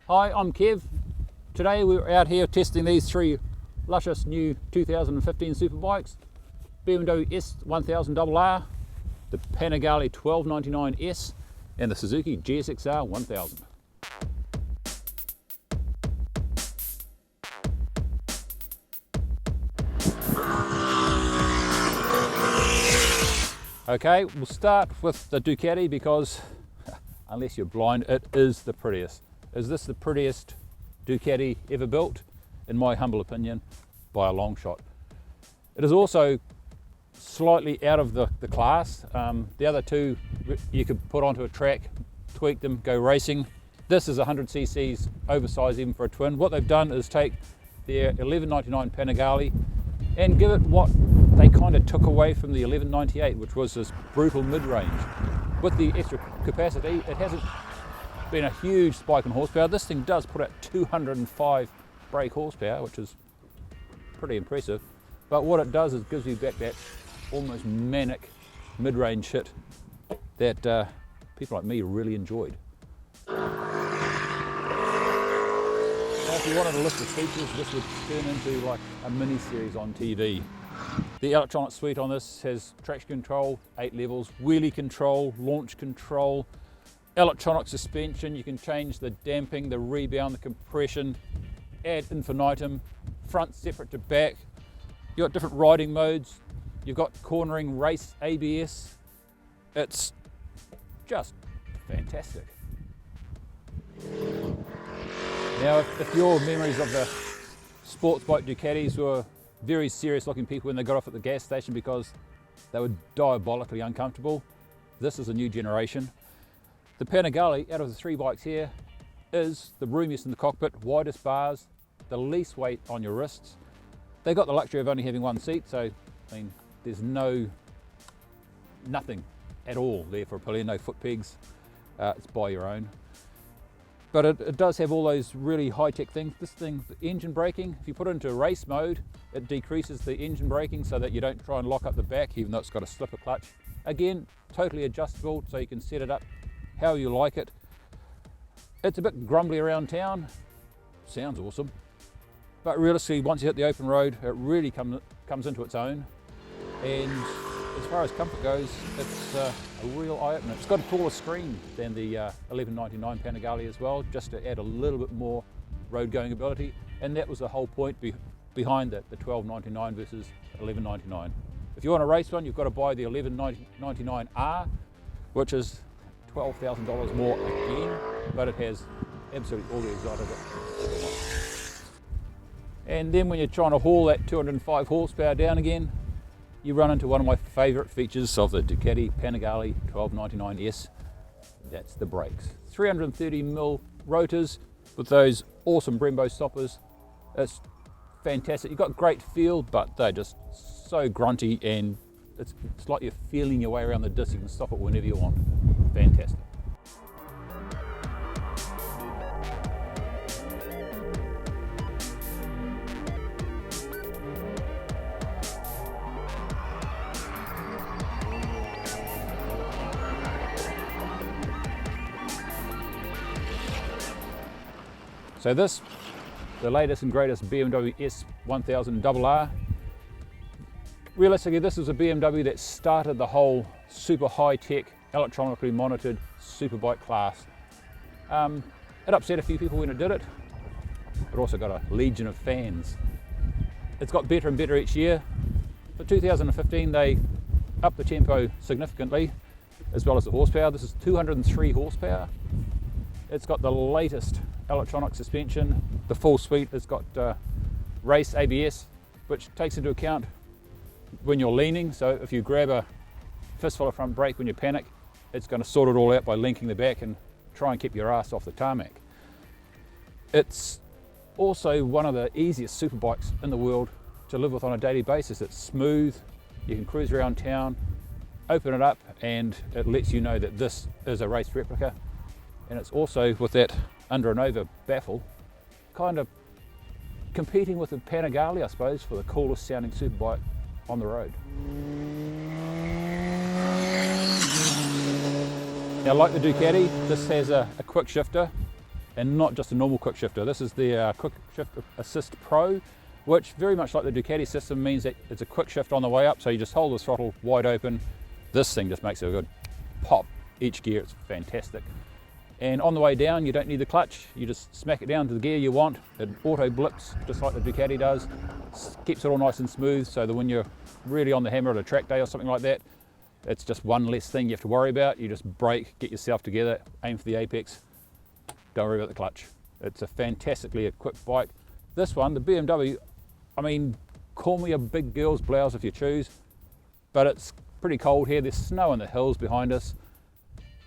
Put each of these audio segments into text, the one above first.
Hi, I'm Kev. Today we're out here testing these three luscious new 2015 Superbikes. BMW S1000RR, the Panigale 1299 S, and the Suzuki GSX-R1000. Okay, we'll start with the Ducati because, unless you're blind, it is the prettiest. Is this the prettiest Ducati ever built? In my humble opinion, by a long shot. It is also slightly out of the class. The other two you could put onto a track, tweak them, go racing. This is 100cc's oversized even for a twin. What they've done is take their 1199 Panigale and give it what they kind of took away from the 1198, which was this brutal mid-range. With the extra capacity, it hasn't been a huge spike in horsepower. This thing does put out 205 brake horsepower, which is pretty impressive. But what it does is gives you back that almost manic mid-range hit that people like me really enjoyed. Now, if you wanted a list of features, this would turn into like a mini-series on TV. The electronic suite on this has traction control, 8 levels, wheelie control, launch control, electronic suspension. You can change the damping, the rebound, the compression, ad infinitum, front separate to back. You've got different riding modes. You've got cornering, race, ABS. It's just fantastic. Now, if your memories of the sports bike Ducatis were very serious looking people when they got off at the gas station because they were diabolically uncomfortable, this is a new generation. The Panigale, out of the three bikes here, is the roomiest in the cockpit, widest bars, the least weight on your wrists. They've got the luxury of only having one seat, so I mean, there's nothing at all there for a pillion, no foot pegs. It's by your own. But it does have all those really high-tech things. This thing, the engine braking, if you put it into race mode, it decreases the engine braking so that you don't try and lock up the back, even though it's got a slipper clutch. Again, totally adjustable, so you can set it up how you like it. It's a bit grumbly around town, sounds awesome, but realistically once you hit the open road it really comes into its own. And as far as comfort goes, it's a real eye-opener. It's got a taller screen than the 1199 Panigale as well, just to add a little bit more road going ability, and that was the whole point behind it, the 1299 versus 1199. If you want a race one, you've got to buy the 1199R, which is $12,000 more again, but it has absolutely all the exotic that. And then when you're trying to haul that 205 horsepower down again, you run into one of my favourite features of the Ducati Panigale 1299 S. That's the brakes. 330mm rotors with those awesome Brembo stoppers. It's fantastic. You've got great feel, but they're just so grunty, and it's like you're feeling your way around the disc. You can stop it whenever you want. Fantastic. So this, the latest and greatest BMW S1000RR. Realistically, this is a BMW that started the whole super high-tech, electronically monitored superbike class. It upset a few people when it did it, but also got a legion of fans. It's got better and better each year. For 2015, they upped the tempo significantly, as well as the horsepower. This is 203 horsepower. It's got the latest electronic suspension, the full suite. It's got race ABS, which takes into account when you're leaning. So if you grab a fistful of front brake when you panic, it's going to sort it all out by linking the back and try and keep your ass off the tarmac. It's also one of the easiest superbikes in the world to live with on a daily basis. It's smooth, you can cruise around town, open it up, and it lets you know that this is a race replica. And it's also, with that under and over baffle, kind of competing with the Panigale, I suppose, for the coolest sounding superbike on the road. Now, like the Ducati, this has a quick shifter. and not just a normal quick shifter. This is the Quick Shift Assist Pro, which very much like the Ducati system means that it's a quick shift on the way up, so you just hold the throttle wide open. This thing just makes a good pop each gear. It's fantastic. And on the way down, you don't need the clutch. You just smack it down to the gear you want. It auto blips just like the Ducati does. Keeps it all nice and smooth, so that when you're really on the hammer at a track day or something like that, it's just one less thing you have to worry about. You just brake, get yourself together, aim for the apex. Don't worry about the clutch. It's a fantastically equipped bike. This one, the BMW, I mean, call me a big girl's blouse if you choose, but it's pretty cold here. There's snow in the hills behind us.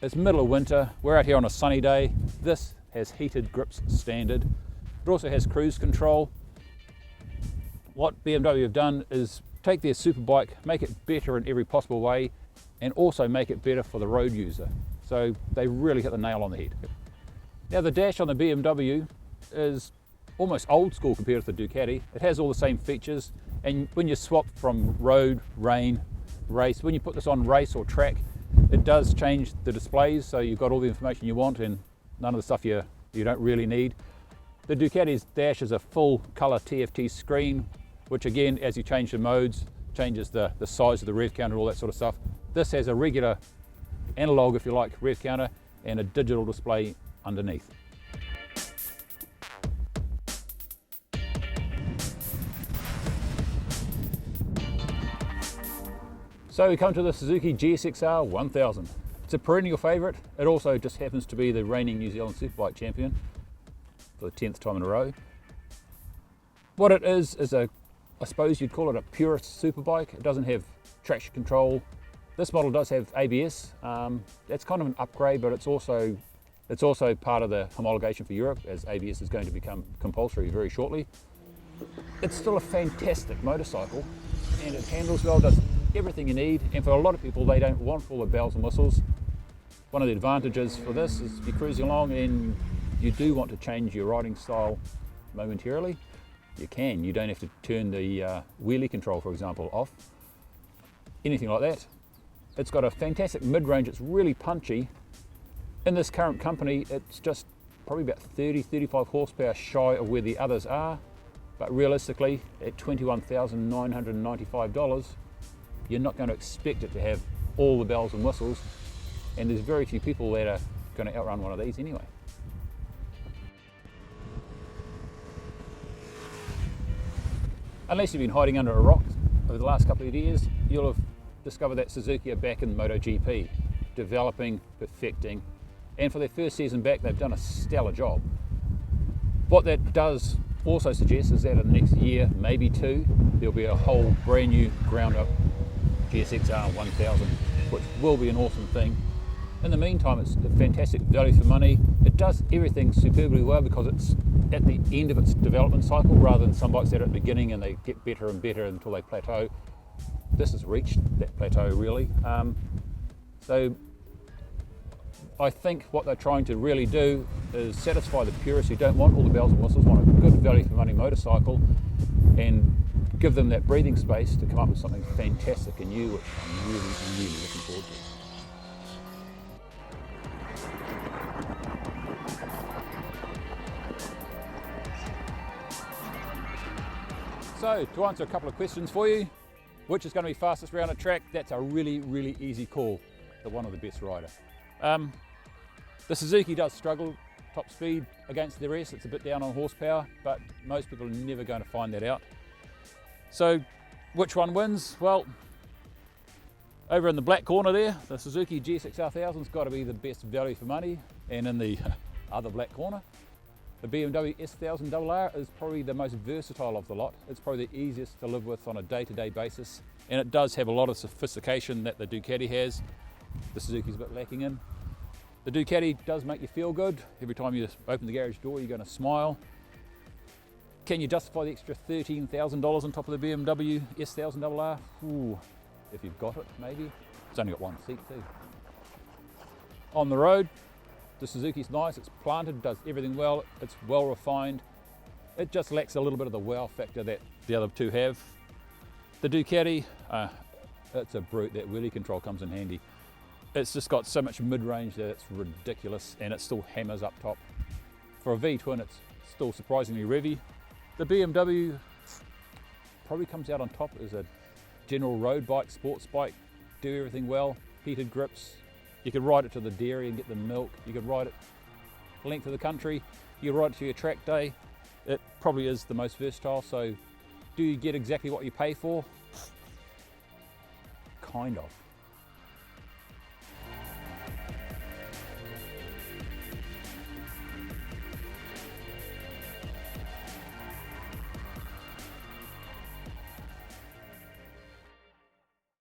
It's middle of winter. We're out here on a sunny day. This has heated grips standard. It also has cruise control. What BMW have done is take their Superbike, make it better in every possible way, and also make it better for the road user. So they really hit the nail on the head. Now the dash on the BMW is almost old school compared to the Ducati. It has all the same features, and when you swap from road, rain, race, when you put this on race or track, it does change the displays, so you've got all the information you want and none of the stuff you don't really need. The Ducati's dash is a full color TFT screen, which again, as you change the modes, changes the size of the rev counter and all that sort of stuff. This has a regular analog, if you like, rev counter and a digital display underneath. So we come to the Suzuki GSX-R1000. It's a perennial favourite. It also just happens to be the reigning New Zealand Superbike champion for the 10th time in a row. What it is I suppose you'd call it a purist superbike. It doesn't have traction control. This model does have ABS. It's kind of an upgrade, but it's also part of the homologation for Europe, as ABS is going to become compulsory very shortly. It's still a fantastic motorcycle, and it handles well, does everything you need, and for a lot of people they don't want all the bells and whistles. One of the advantages for this is you're cruising along and you do want to change your riding style momentarily. You can. You don't have to turn the wheelie control, for example, off. Anything like that. It's got a fantastic mid-range. It's really punchy. In this current company, it's just probably about 30-35 horsepower shy of where the others are, but realistically at $21,995 you're not going to expect it to have all the bells and whistles, and there's very few people that are going to outrun one of these anyway. Unless you've been hiding under a rock over the last couple of years, you'll have discovered that Suzuki are back in MotoGP, developing, perfecting, and for their first season back they've done a stellar job. What that does also suggest is that in the next year, maybe two, there'll be a whole brand new ground up GSX-R1000, which will be an awesome thing. In the meantime, it's a fantastic value for money. It does everything superbly well because it's at the end of its development cycle rather than some bikes that are at the beginning and they get better and better until they plateau. This has reached that plateau really. So I think what they're trying to really do is satisfy the purists who don't want all the bells and whistles, want a good value for money motorcycle, and give them that breathing space to come up with something fantastic and new, which I'm really, really looking forward to. So, to answer a couple of questions for you, which is going to be fastest around a track, that's a really, really easy call. The one of the best rider. The Suzuki does struggle top speed against the rest. It's a bit down on horsepower, but most people are never going to find that out. So which one wins? Well, over in the black corner there, the Suzuki GSX-R1000's got to be the best value for money, and in the other black corner, the BMW S1000RR is probably the most versatile of the lot. It's probably the easiest to live with on a day-to-day basis, and it does have a lot of sophistication that the Ducati has. The Suzuki's a bit lacking in. The Ducati does make you feel good. Every time you open the garage door, you're going to smile. Can you justify the extra $13,000 on top of the BMW S1000RR? Ooh, if you've got it, maybe. It's only got one seat too. On the road, the Suzuki's nice, it's planted, does everything well, it's well refined. It just lacks a little bit of the wow factor that the other two have. The Ducati, it's a brute. That wheelie control comes in handy. It's just got so much mid-range that it's ridiculous, and it still hammers up top. For a V-twin, it's still surprisingly revvy. The BMW probably comes out on top as a general road bike, sports bike, do everything well, heated grips. You could ride it to the dairy and get the milk. You could ride it the length of the country. You could ride it to your track day. It probably is the most versatile. So do you get exactly what you pay for? Kind of.